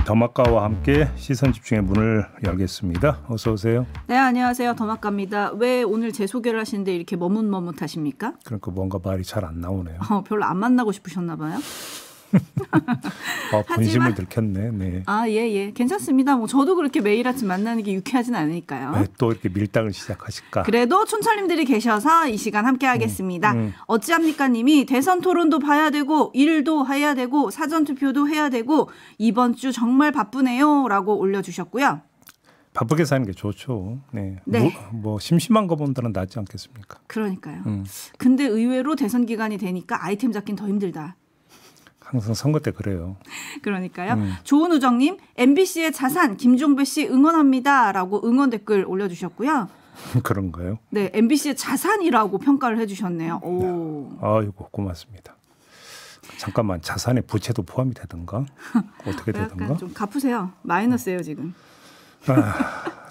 더마카와 함께 시선집중의 문을 열겠습니다. 어서 오세요. 네, 안녕하세요. 더마카입니다. 왜 오늘 제 소개를 하시는데 이렇게 머뭇머뭇하십니까? 그러니까 뭔가 말이 잘 안 나오네요. 별로 안 만나고 싶으셨나 봐요. 본심을 들켰네. 네. 예. 괜찮습니다. 뭐 저도 그렇게 매일 아침 만나는 게 유쾌하진 않으니까요. 왜 또 이렇게 밀당을 시작하실까? 그래도 촌철님들이 계셔서 이 시간 함께 하겠습니다. 어찌합니까 님이 대선 토론도 봐야 되고 일도 해야 되고 사전투표도 해야 되고 이번 주 정말 바쁘네요 라고 올려주셨고요. 바쁘게 사는 게 좋죠. 네. 네. 뭐 심심한 거보다는 낫지 않겠습니까? 그러니까요. 근데 의외로 대선 기간이 되니까 아이템 잡긴 더 힘들다. 항상 선거 때 그래요. 그러니까요. 조은우정님, MBC의 자산 김종배 씨 응원합니다라고 응원 댓글 올려주셨고요. 그런가요? 네, MBC의 자산이라고 평가를 해주셨네요. 오. 아이고 고맙습니다. 잠깐만 자산에 부채도 포함이 되던가 어떻게 되던가? 약간 좀 갚으세요. 마이너스예요 지금.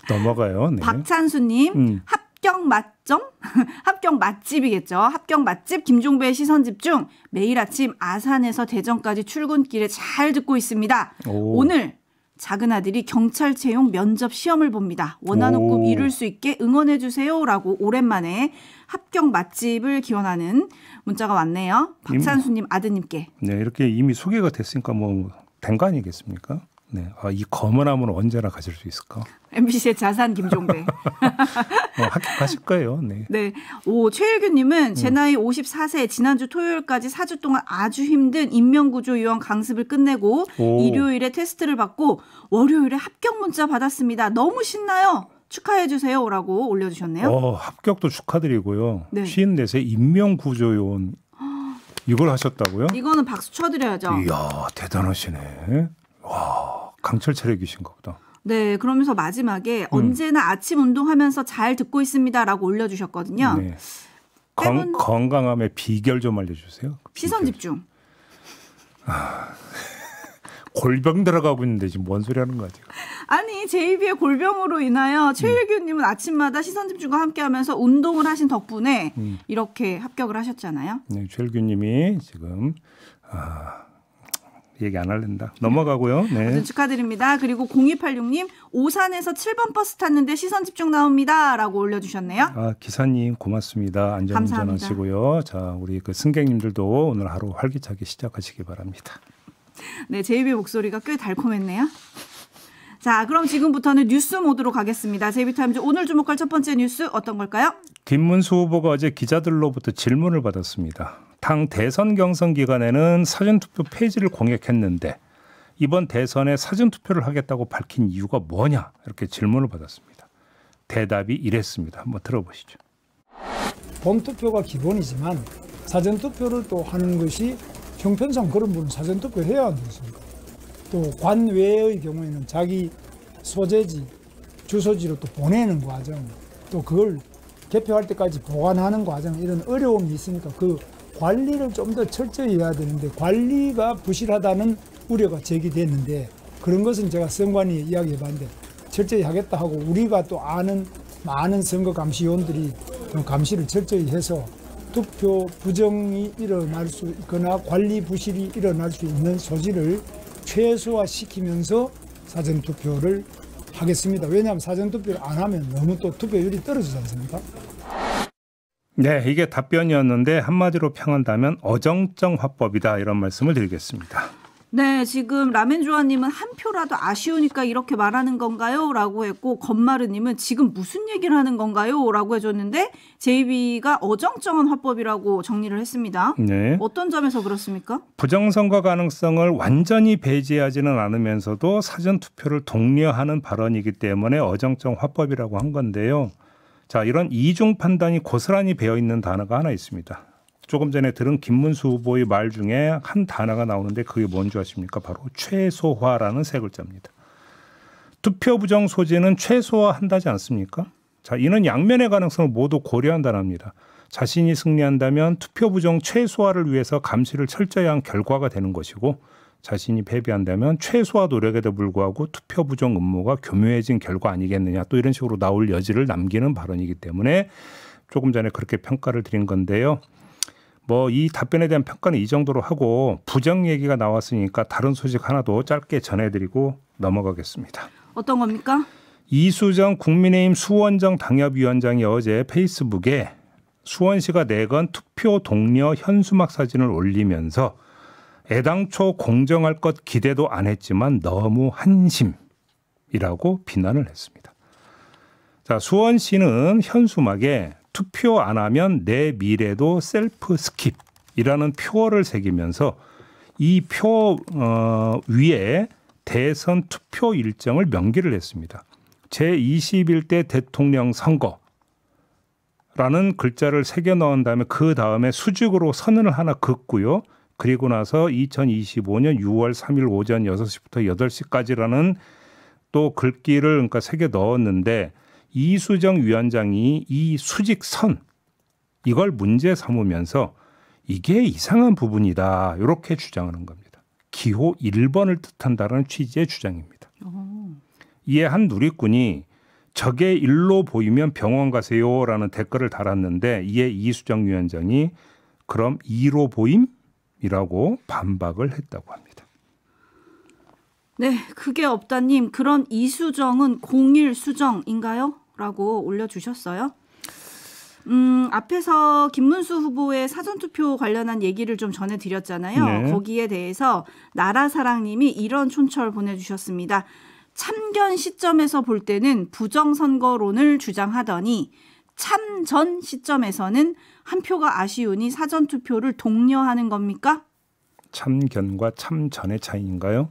넘어가요. 네. 박찬수님, 합격 맛점? 합격 맛집이겠죠. 합격 맛집 김종배의 시선집중. 매일 아침 아산에서 대전까지 출근길에 잘 듣고 있습니다. 오늘 작은 아들이 경찰 채용 면접 시험을 봅니다. 원하는 꿈 이룰 수 있게 응원해 주세요 라고 오랜만에 합격 맛집을 기원하는 문자가 왔네요. 박찬수님 아드님께. 네, 이렇게 이미 소개가 됐으니까 뭐 된 거 아니겠습니까? 네, 이 검은 암은 언제나 가질 수 있을까? MBC의 자산 김종배. 합격하실 거예요. 네. 네. 최일규님은 제 나이 54세 지난주 토요일까지 4주 동안 아주 힘든 인명구조 요원 강습을 끝내고 일요일에 테스트를 받고 월요일에 합격 문자 받았습니다. 너무 신나요. 축하해 주세요라고 올려주셨네요. 합격도 축하드리고요. 네. 54세 인명구조요원 이걸 하셨다고요? 이거는 박수 쳐드려야죠. 이야 대단하시네. 와 강철 체력이신가 보다. 네, 그러면서 마지막에 언제나 아침 운동하면서 잘 듣고 있습니다라고 올려주셨거든요. 네. 건강함의 비결 좀 알려주세요. 시선 집중. 골병 들어가고 있는데 지금 뭔 소리 하는 거야 지금. 아니 제2비의 골병으로 인하여 최일규님은 아침마다 시선 집중과 함께하면서 운동을 하신 덕분에 이렇게 합격을 하셨잖아요. 네, 최일규님이 지금 얘기 안 할랜다. 넘어가고요. 네. 축하드립니다. 그리고 0286님 오산에서 7번 버스 탔는데 시선 집중 나옵니다. 라고 올려주셨네요. 기사님 고맙습니다. 안전운전 하시고요. 자, 우리 그 승객님들도 오늘 하루 활기차게 시작하시기 바랍니다. 네, 제이비의 목소리가 꽤 달콤했네요. 자, 그럼 지금부터는 뉴스 모드로 가겠습니다. 제이비타임즈 오늘 주목할 첫 번째 뉴스 어떤 걸까요? 김문수 후보가 어제 기자들로부터 질문을 받았습니다. 당 대선 경선 기간에는 사전투표 폐지를 공약했는데 이번 대선에 사전투표를 하겠다고 밝힌 이유가 뭐냐 이렇게 질문을 받았습니다. 대답이 이랬습니다. 한번 들어보시죠. 본투표가 기본이지만 사전투표를 또 하는 것이 형편상 그런 분은 사전투표 해야 하는 것입니다. 또 관외의 경우에는 자기 소재지, 주소지로 또 보내는 과정, 또 그걸 개표할 때까지 보관하는 과정 이런 어려움이 있으니까 그 관리를 좀 더 철저히 해야 되는데 관리가 부실하다는 우려가 제기됐는데 그런 것은 제가 선관위에 이야기해봤는데 철저히 하겠다 하고 우리가 또 아는 많은 선거 감시위원들이 감시를 철저히 해서 투표 부정이 일어날 수 있거나 관리 부실이 일어날 수 있는 소지를 최소화시키면서 사전투표를 하겠습니다. 왜냐하면 사전투표를 안 하면 너무 또 투표율이 떨어지지 않습니까? 네, 이게 답변이었는데 한마디로 평한다면 어정쩡 화법이다 이런 말씀을 드리겠습니다. 네, 지금 라멘조아님은 한 표라도 아쉬우니까 이렇게 말하는 건가요? 라고 했고 건마르님은 지금 무슨 얘기를 하는 건가요? 라고 해줬는데 JB가 어정쩡한 화법이라고 정리를 했습니다. 네. 어떤 점에서 그렇습니까? 부정선거 가능성을 완전히 배제하지는 않으면서도 사전투표를 독려하는 발언이기 때문에 어정쩡 화법이라고 한 건데요. 자, 이런 이중 판단이 고스란히 배어있는 단어가 하나 있습니다. 조금 전에 들은 김문수 후보의 말 중에 한 단어가 나오는데 그게 뭔지 아십니까? 바로 최소화라는 세 글자입니다. 투표 부정 소지는 최소화한다지 않습니까? 자, 이는 양면의 가능성을 모두 고려한다는 합니다. 자신이 승리한다면 투표 부정 최소화를 위해서 감시를 철저히 한 결과가 되는 것이고 자신이 패배한다면 최소화 노력에도 불구하고 투표 부정 음모가 교묘해진 결과 아니겠느냐 또 이런 식으로 나올 여지를 남기는 발언이기 때문에 조금 전에 그렇게 평가를 드린 건데요. 뭐 이 답변에 대한 평가는 이 정도로 하고 부정 얘기가 나왔으니까 다른 소식 하나 더 짧게 전해드리고 넘어가겠습니다. 어떤 겁니까? 이수정 국민의힘 수원정 당협위원장이 어제 페이스북에 수원시가 내건 투표 동료 현수막 사진을 올리면서 애당초 공정할 것 기대도 안 했지만 너무 한심이라고 비난을 했습니다. 자, 수원시는 현수막에 투표 안 하면 내 미래도 셀프 스킵이라는 표어를 새기면서 이 표 위에 대선 투표 일정을 명기를 했습니다. 제21대 대통령 선거라는 글자를 새겨 넣은 다음에 그 다음에 수직으로 선을 하나 긋고요. 그리고 나서 2025년 6월 3일 오전 6시부터 8시까지라는 또 글귀를 그러니까 새겨 넣었는데 이수정 위원장이 이 수직선 이걸 문제 삼으면서 이게 이상한 부분이다 이렇게 주장하는 겁니다. 기호 1번을 뜻한다는 취지의 주장입니다. 이에 한 누리꾼이 적의 일로 보이면 병원 가세요라는 댓글을 달았는데 이에 이수정 위원장이 그럼 2로 보임이라고 반박을 했다고 합니다. 네, 그게 없다님 그런 이수정은 01수정인가요? 라고 올려주셨어요. 앞에서 김문수 후보의 사전투표 관련한 얘기를 좀 전해드렸잖아요. 네. 거기에 대해서 나라사랑님이 이런 촌철 보내주셨습니다. 참견 시점에서 볼 때는 부정선거론을 주장하더니 참전 시점에서는 한 표가 아쉬우니 사전투표를 독려하는 겁니까? 참견과 참전의 차이인가요?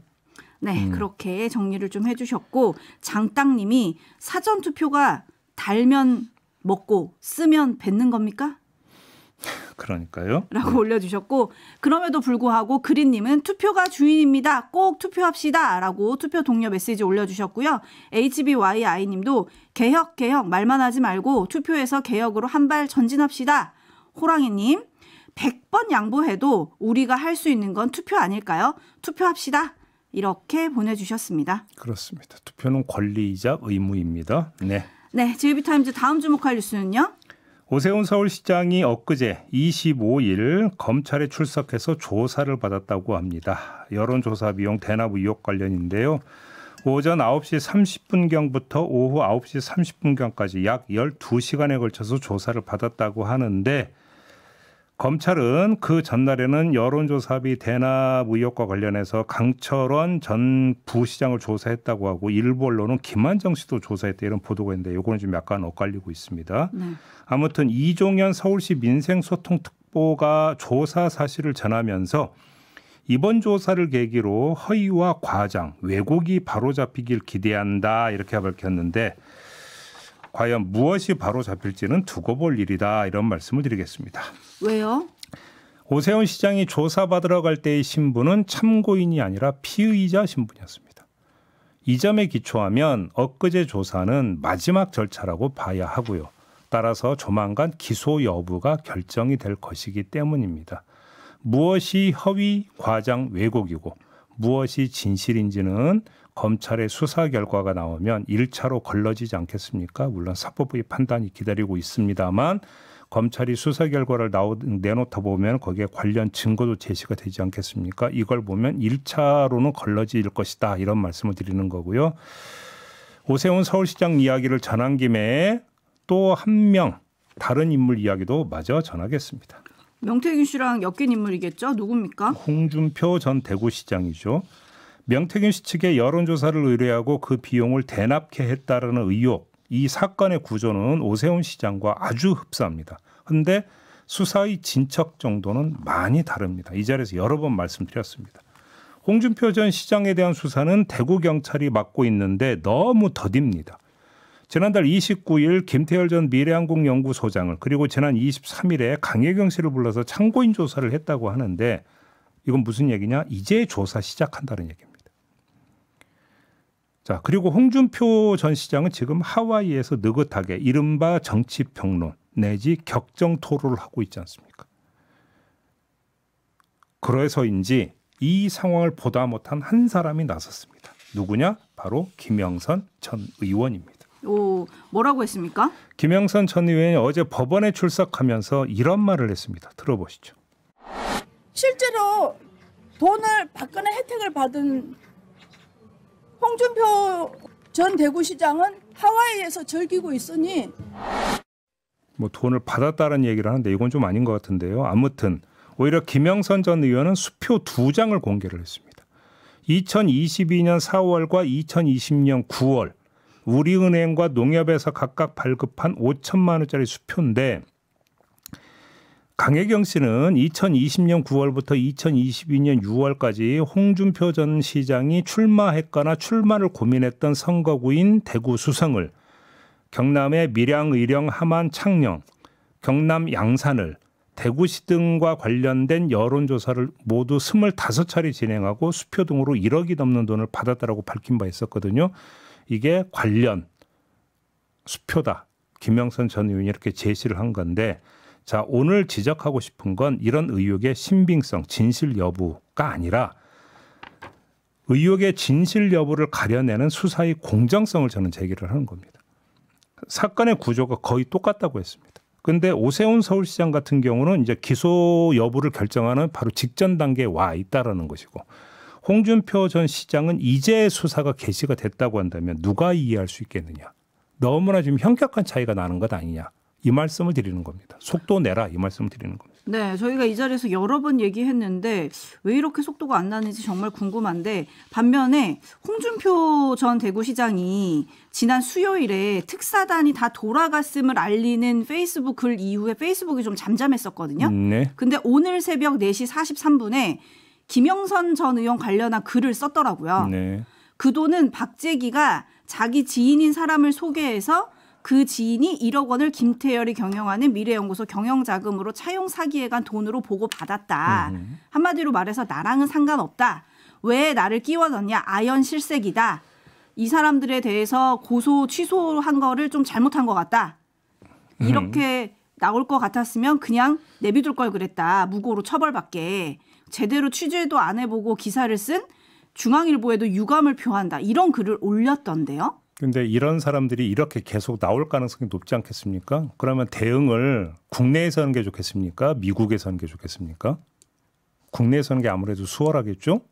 네, 그렇게 정리를 좀 해주셨고 장땅님이 사전투표가 달면 먹고 쓰면 뱉는 겁니까? 그러니까요. 라고 올려주셨고 그럼에도 불구하고 그린님은 투표가 주인입니다. 꼭 투표합시다. 라고 투표 독려 메시지 올려주셨고요. HBYI님도 개혁 말만 하지 말고 투표에서 개혁으로 한 발 전진합시다. 호랑이님 100번 양보해도 우리가 할 수 있는 건 투표 아닐까요? 투표합시다. 이렇게 보내주셨습니다. 그렇습니다. 투표는 권리이자 의무입니다. 네. 네, JB타임즈 다음 주목할 뉴스는요. 오세훈 서울시장이 엊그제 25일 검찰에 출석해서 조사를 받았다고 합니다. 여론조사 비용 대납 의혹 관련인데요. 오전 9시 30분경부터 오후 9시 30분경까지 약 12시간에 걸쳐서 조사를 받았다고 하는데 검찰은 그 전날에는 여론조사비 대납 의혹과 관련해서 강철원 전 부시장을 조사했다고 하고 일부 언론은 김한정 씨도 조사했다 이런 보도가 있는데 이거는 좀 약간 엇갈리고 있습니다. 네. 아무튼 이종현 서울시 민생소통특보가 조사 사실을 전하면서 이번 조사를 계기로 허위와 과장, 왜곡이 바로잡히길 기대한다 이렇게 밝혔는데 과연 무엇이 바로잡힐지는 두고 볼 일이다 이런 말씀을 드리겠습니다. 왜요? 오세훈 시장이 조사받으러 갈 때의 신분은 참고인이 아니라 피의자 신분이었습니다. 이 점에 기초하면 엊그제 조사는 마지막 절차라고 봐야 하고요. 따라서 조만간 기소 여부가 결정이 될 것이기 때문입니다. 무엇이 허위, 과장, 왜곡이고 무엇이 진실인지는 검찰의 수사 결과가 나오면 1차로 걸러지지 않겠습니까? 물론 사법부의 판단이 기다리고 있습니다만 검찰이 수사 결과를 내놓다 보면 거기에 관련 증거도 제시가 되지 않겠습니까? 이걸 보면 1차로는 걸러질 것이다 이런 말씀을 드리는 거고요. 오세훈 서울시장 이야기를 전한 김에 또 한 명 다른 인물 이야기도 마저 전하겠습니다. 명태균 씨랑 엮인 인물이겠죠? 누굽니까? 홍준표 전 대구시장이죠. 명태균 씨 측에 여론조사를 의뢰하고 그 비용을 대납해 했다라는 의혹. 이 사건의 구조는 오세훈 시장과 아주 흡사합니다. 그런데 수사의 진척 정도는 많이 다릅니다. 이 자리에서 여러 번 말씀드렸습니다. 홍준표 전 시장에 대한 수사는 대구경찰이 맡고 있는데 너무 더딥니다. 지난달 29일 김태열 전 미래항공연구소장을 그리고 지난 23일에 강혜경 씨를 불러서 참고인 조사를 했다고 하는데 이건 무슨 얘기냐? 이제 조사 시작한다는 얘기입니다. 자, 그리고 홍준표 전 시장은 지금 하와이에서 느긋하게 이른바 정치평론 내지 격정 토론을 하고 있지 않습니까? 그래서인지 이 상황을 보다 못한 한 사람이 나섰습니다. 누구냐? 바로 김영선 전 의원입니다. 오, 뭐라고 했습니까? 김영선 전 의원이 어제 법원에 출석하면서 이런 말을 했습니다. 들어보시죠. 실제로 돈을 박근혜 혜택을 받은 홍준표 전 대구시장은 하와이에서 즐기고 있으니 뭐 돈을 받았다는 얘기를 하는데 이건 좀 아닌 것 같은데요. 아무튼 오히려 김영선 전 의원은 수표 2장을 공개를 했습니다. 2022년 4월과 2020년 9월 우리은행과 농협에서 각각 발급한 5천만 원짜리 수표인데 강혜경 씨는 2020년 9월부터 2022년 6월까지 홍준표 전 시장이 출마했거나 출마를 고민했던 선거구인 대구 수성을, 경남의 밀양, 의령, 함안, 창녕, 경남 양산을, 대구시 등과 관련된 여론조사를 모두 25차례 진행하고 수표 등으로 1억이 넘는 돈을 받았다라고 밝힌 바 있었거든요. 이게 관련 수표다. 김영선 전 의원이 이렇게 제시를 한 건데, 자, 오늘 지적하고 싶은 건 이런 의혹의 신빙성, 진실 여부가 아니라 의혹의 진실 여부를 가려내는 수사의 공정성을 저는 제기를 하는 겁니다. 사건의 구조가 거의 똑같다고 했습니다. 그런데 오세훈 서울시장 같은 경우는 이제 기소 여부를 결정하는 바로 직전 단계에 와 있다라는 것이고, 홍준표 전 시장은 이제 수사가 개시가 됐다고 한다면 누가 이해할 수 있겠느냐. 너무나 지금 현격한 차이가 나는 것 아니냐. 이 말씀을 드리는 겁니다. 속도 내라 이 말씀을 드리는 겁니다. 네, 저희가 이 자리에서 여러 번 얘기했는데 왜 이렇게 속도가 안 나는지 정말 궁금한데, 반면에 홍준표 전 대구시장이 지난 수요일에 특사단이 다 돌아갔음을 알리는 페이스북 글 이후에 페이스북이 좀 잠잠했었거든요. 네. 근데 오늘 새벽 4시 43분에 김영선 전 의원 관련한 글을 썼더라고요. 네. 그 돈은 박재기가 자기 지인인 사람을 소개해서 그 지인이 1억 원을 김태열이 경영하는 미래연구소 경영자금으로 차용 사기에 간 돈으로 보고 받았다. 한마디로 말해서 나랑은 상관없다. 왜 나를 끼워 넣냐. 아연 실색이다. 이 사람들에 대해서 고소 취소한 거를 좀 잘못한 것 같다. 이렇게 나올 것 같았으면 그냥 내비둘 걸 그랬다. 무고로 처벌받게. 제대로 취재도 안 해보고 기사를 쓴 중앙일보에도 유감을 표한다. 이런 글을 올렸던데요. 그런데 이런 사람들이 이렇게 계속 나올 가능성이 높지 않겠습니까? 그러면 대응을 국내에서 하는 게 좋겠습니까? 미국에서 하는 게 좋겠습니까? 국내에서 하는 게 아무래도 수월하겠죠?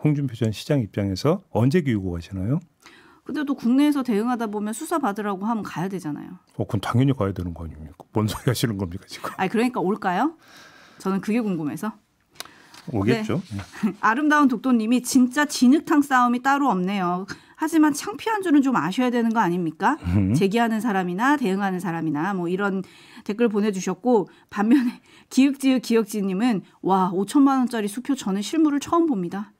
홍준표 전 시장 입장에서 언제 교육을 가시나요? 근데 또 국내에서 대응하다 보면 수사 받으라고 하면 가야 되잖아요. 그건 당연히 가야 되는 거 아닙니까? 뭔 소리 하시는 겁니까 지금? 아니 그러니까 올까요? 저는 그게 궁금해서. 오겠죠. 네. 아름다운 독도님이 진짜 진흙탕 싸움이 따로 없네요. 하지만 창피한 줄은 좀 아셔야 되는 거 아닙니까? 제기하는 사람이나 대응하는 사람이나 뭐 이런 댓글 보내주셨고, 반면에 기역지님은 와 5천만 원짜리 수표 저는 실물을 처음 봅니다.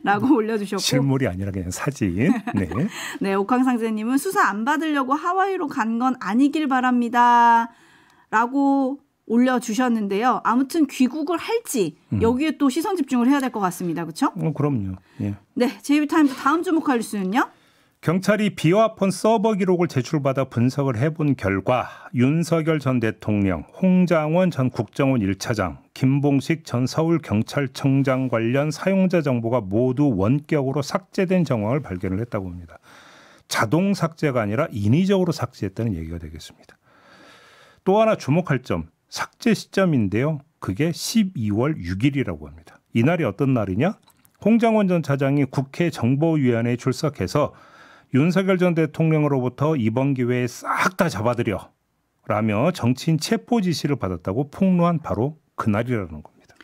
라고 올려주셨고, 실물이 아니라 그냥 사진. 네. 네, 옥황상제님은 수사 안 받으려고 하와이로 간 건 아니길 바랍니다. 라고 올려주셨는데요. 아무튼 귀국을 할지 여기에 또 시선 집중을 해야 될 것 같습니다. 그렇죠? 그럼요. 예. 네, JB타임즈 다음 주목할 뉴스는요. 경찰이 비화폰 서버 기록을 제출받아 분석을 해본 결과 윤석열 전 대통령, 홍장원 전 국정원 1차장, 김봉식 전 서울경찰청장 관련 사용자 정보가 모두 원격으로 삭제된 정황을 발견을 했다고 합니다. 자동 삭제가 아니라 인위적으로 삭제했다는 얘기가 되겠습니다. 또 하나 주목할 점, 삭제 시점인데요. 그게 12월 6일이라고 합니다. 이날이 어떤 날이냐? 홍장원 전 차장이 국회 정보위원회에 출석해서 윤석열 전 대통령으로부터 이번 기회에 싹 다 잡아들여 라며 정치인 체포 지시를 받았다고 폭로한 바로 그날이라는 겁니다.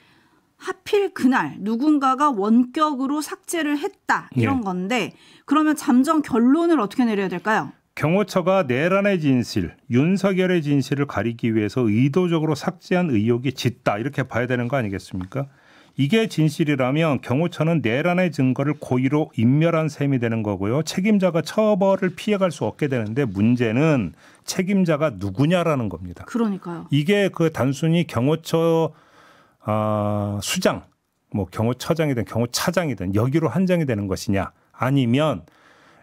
하필 그날 누군가가 원격으로 삭제를 했다 이런 건데, 그러면 잠정 결론을 어떻게 내려야 될까요? 경호처가 내란의 진실, 윤석열의 진실을 가리기 위해서 의도적으로 삭제한 의혹이 짙다 이렇게 봐야 되는 거 아니겠습니까? 이게 진실이라면 경호처는 내란의 증거를 고의로 인멸한 셈이 되는 거고요. 책임자가 처벌을 피해갈 수 없게 되는데, 문제는 책임자가 누구냐라는 겁니다. 그러니까요. 이게 그 단순히 경호처 수장, 뭐 경호처장이든 경호차장이든 여기로 한정이 되는 것이냐, 아니면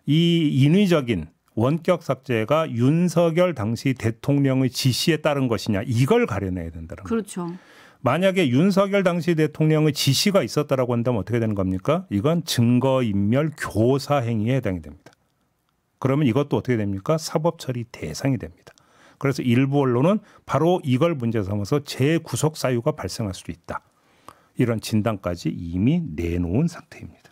이 인위적인 원격 삭제가 윤석열 당시 대통령의 지시에 따른 것이냐, 이걸 가려내야 된다는 거죠. 그렇죠. 만약에 윤석열 당시 대통령의 지시가 있었다라고 한다면 어떻게 되는 겁니까? 이건 증거인멸 교사 행위에 해당이 됩니다. 그러면 이것도 어떻게 됩니까? 사법처리 대상이 됩니다. 그래서 일부 언론은 바로 이걸 문제 삼아서 재구속 사유가 발생할 수도 있다. 이런 진단까지 이미 내놓은 상태입니다.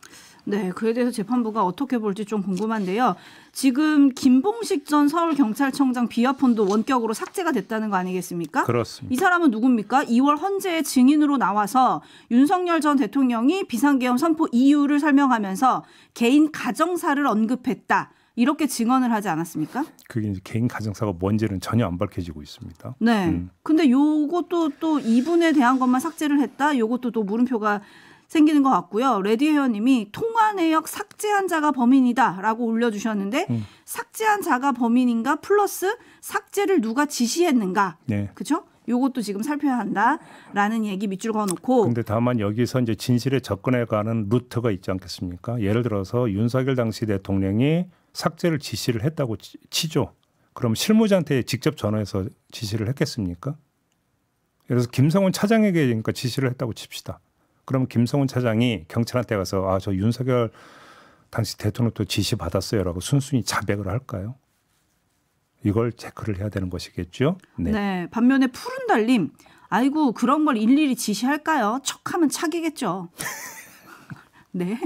네, 그에 대해서 재판부가 어떻게 볼지 좀 궁금한데요. 지금 김봉식 전 서울경찰청장 비화폰도 원격으로 삭제가 됐다는 거 아니겠습니까? 그렇습니다. 이 사람은 누굽니까? 2월 헌재의 증인으로 나와서 윤석열 전 대통령이 비상계엄 선포 이유를 설명하면서 개인 가정사를 언급했다. 이렇게 증언을 하지 않았습니까? 그게 이제 개인 가정사가 뭔지는 전혀 안 밝혀지고 있습니다. 네. 근데 요것도 또 이분에 대한 것만 삭제를 했다. 요것도 또 물음표가 생기는 것 같고요. 레디헤어님이 통화 내역 삭제한 자가 범인이다라고 올려주셨는데 삭제한 자가 범인인가 플러스 삭제를 누가 지시했는가. 네. 그렇죠? 요것도 지금 살펴야 한다라는 얘기 밑줄 그어놓고. 근데 다만 여기서 이제 진실에 접근해가는 루트가 있지 않겠습니까? 예를 들어서 윤석열 당시 대통령이 삭제를 지시를 했다고 치죠. 그럼 실무자한테 직접 전화해서 지시를 했겠습니까? 예를 들어서 김성훈 차장에게 그러니까 지시를 했다고 칩시다. 그러면 김성훈 차장이 경찰한테 가서 저 윤석열 당시 대통령도 지시 받았어요라고 순순히 자백을 할까요? 이걸 체크를 해야 되는 것이겠죠. 네. 네. 반면에 푸른 달님, 아이고 그런 걸 일일이 지시할까요? 척하면 착이겠죠. 네.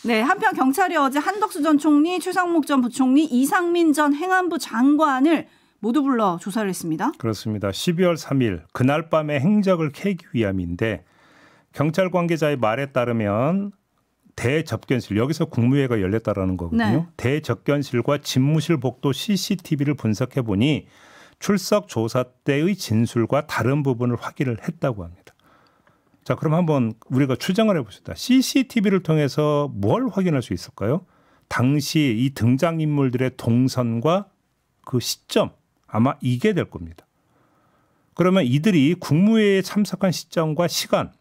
네. 한편 경찰이 어제 한덕수 전 총리, 최상목 전 부총리, 이상민 전 행안부 장관을 모두 불러 조사를 했습니다. 그렇습니다. 12월 3일 그날 밤에 행적을 캐기 위함인데 경찰 관계자의 말에 따르면 대접견실, 여기서 국무회의가 열렸다라는 거거든요. 네. 대접견실과 집무실 복도 CCTV를 분석해 보니 출석 조사 때의 진술과 다른 부분을 확인을 했다고 합니다. 자, 그럼 한번 우리가 추정을 해봅시다. CCTV를 통해서 뭘 확인할 수 있을까요? 당시 이 등장인물들의 동선과 그 시점, 아마 이게 될 겁니다. 그러면 이들이 국무회의에 참석한 시점과 시간,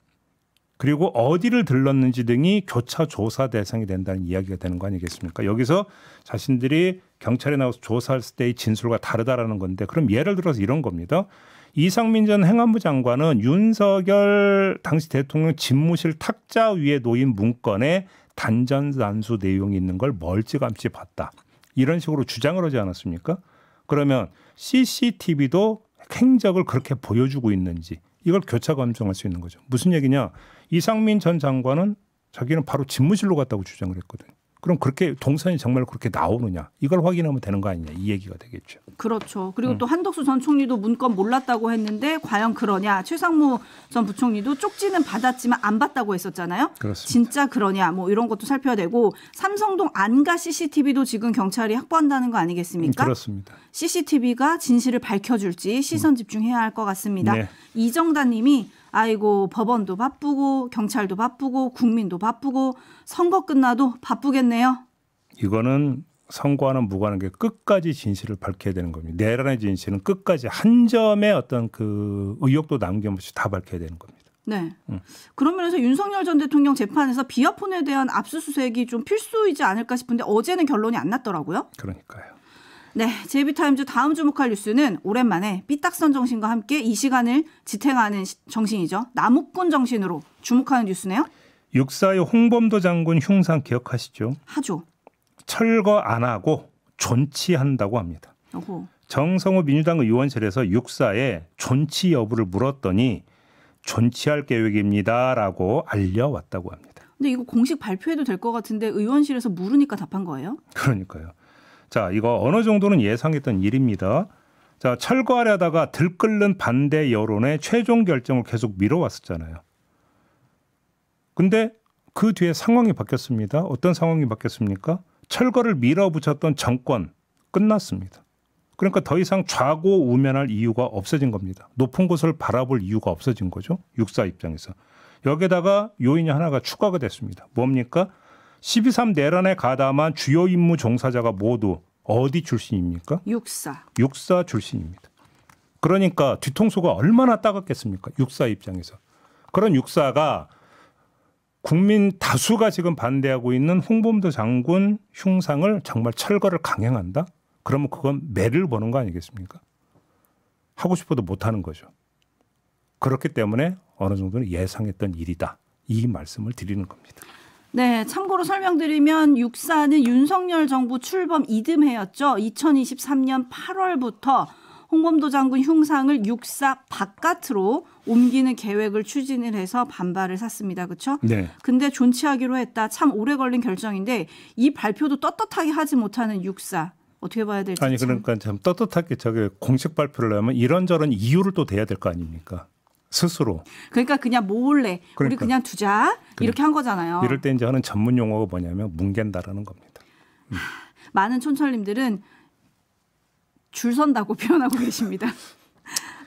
그리고 어디를 들렀는지 등이 교차 조사 대상이 된다는 이야기가 되는 거 아니겠습니까? 여기서 자신들이 경찰에 나와서 조사했을 때의 진술과 다르다라는 건데, 그럼 예를 들어서 이런 겁니다. 이상민 전 행안부 장관은 윤석열 당시 대통령 집무실 탁자 위에 놓인 문건에 단전단수 내용이 있는 걸 멀찌감치 봤다. 이런 식으로 주장을 하지 않았습니까? 그러면 CCTV도 행적을 그렇게 보여주고 있는지 이걸 교차 검증할 수 있는 거죠. 무슨 얘기냐? 이상민 전 장관은 자기는 바로 집무실로 갔다고 주장을 했거든요. 그럼 그렇게 동선이 정말 그렇게 나오느냐? 이걸 확인하면 되는 거 아니냐? 이 얘기가 되겠죠. 그렇죠. 그리고 또 한덕수 전 총리도 문건 몰랐다고 했는데 과연 그러냐? 최상무 전 부총리도 쪽지는 받았지만 안 받다고 했었잖아요. 그렇습니다. 진짜 그러냐? 뭐 이런 것도 살펴야 되고 삼성동 안가 CCTV도 지금 경찰이 확보한다는 거 아니겠습니까? 그렇습니다. CCTV가 진실을 밝혀줄지 시선 집중해야 할 것 같습니다. 네. 이정단 님이 아이고 법원도 바쁘고 경찰도 바쁘고 국민도 바쁘고 선거 끝나도 바쁘겠네요. 이거는 선거와는 무관한 게 끝까지 진실을 밝혀야 되는 겁니다. 내란의 진실은 끝까지 한 점의 어떤 그 의혹도 남김없이 다 밝혀야 되는 겁니다. 네. 그런 면에서 윤석열 전 대통령 재판에서 비화폰에 대한 압수수색이 좀 필수이지 않을까 싶은데 어제는 결론이 안 났더라고요. 그러니까요. 네, 제이비타임즈 다음 주목할 뉴스는 오랜만에 삐딱선 정신과 함께 이 시간을 지탱하는 정신이죠. 남욱군 정신으로 주목하는 뉴스네요. 육사의 홍범도 장군 흉상 기억하시죠? 하죠. 철거 안 하고 존치한다고 합니다. 어허. 정성호 민주당 의원실에서 육사의 존치 여부를 물었더니 존치할 계획입니다라고 알려왔다고 합니다. 근데 이거 공식 발표해도 될 것 같은데 의원실에서 물으니까 답한 거예요? 그러니까요. 자, 이거 어느 정도는 예상했던 일입니다. 자, 철거하려다가 들끓는 반대 여론의 최종 결정을 계속 미뤄왔었잖아요. 근데 그 뒤에 상황이 바뀌었습니다. 어떤 상황이 바뀌었습니까? 철거를 밀어붙였던 정권 끝났습니다. 그러니까 더 이상 좌고우면할 이유가 없어진 겁니다. 높은 곳을 바라볼 이유가 없어진 거죠. 육사 입장에서. 여기에다가 요인이 하나가 추가가 됐습니다. 뭡니까? 12.3 내란에 가담한 주요 임무 종사자가 모두 어디 출신입니까? 육사 출신입니다. 그러니까 뒤통수가 얼마나 따갑겠습니까? 육사 입장에서. 그런 육사가 국민 다수가 지금 반대하고 있는 홍범도 장군 흉상을 정말 철거를 강행한다? 그러면 그건 매를 보는 거 아니겠습니까? 하고 싶어도 못하는 거죠. 그렇기 때문에 어느 정도는 예상했던 일이다. 이 말씀을 드리는 겁니다. 네, 참고로 설명드리면 육사는 윤석열 정부 출범 이듬해였죠. 2023년 8월부터 홍범도 장군 흉상을 육사 바깥으로 옮기는 계획을 추진을 해서 반발을 샀습니다. 그렇죠? 네. 근데 존치하기로 했다. 참 오래 걸린 결정인데 이 발표도 떳떳하게 하지 못하는 육사. 어떻게 봐야 될지. 아니 그러니까 참 떳떳하게 저게 공식 발표를 하면 이런저런 이유를 또 대야 될 거 아닙니까? 스스로. 그러니까 그냥 몰래 우리 그러니까. 그냥 두자 이렇게 한 거잖아요. 이럴 때 이제 하는 전문 용어가 뭐냐면 뭉갠다라는 겁니다. 많은 촌철님들은 줄 선다고 표현하고 계십니다.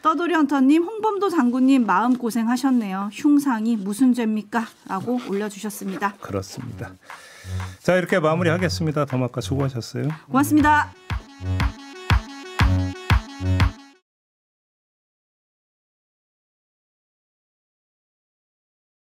떠돌이 헌터님, 홍범도 장군님 마음고생 하셨네요. 흉상이 무슨 죄입니까? 라고 올려주셨습니다. 그렇습니다. 자 이렇게 마무리하겠습니다. 더마카 수고하셨어요. 고맙습니다.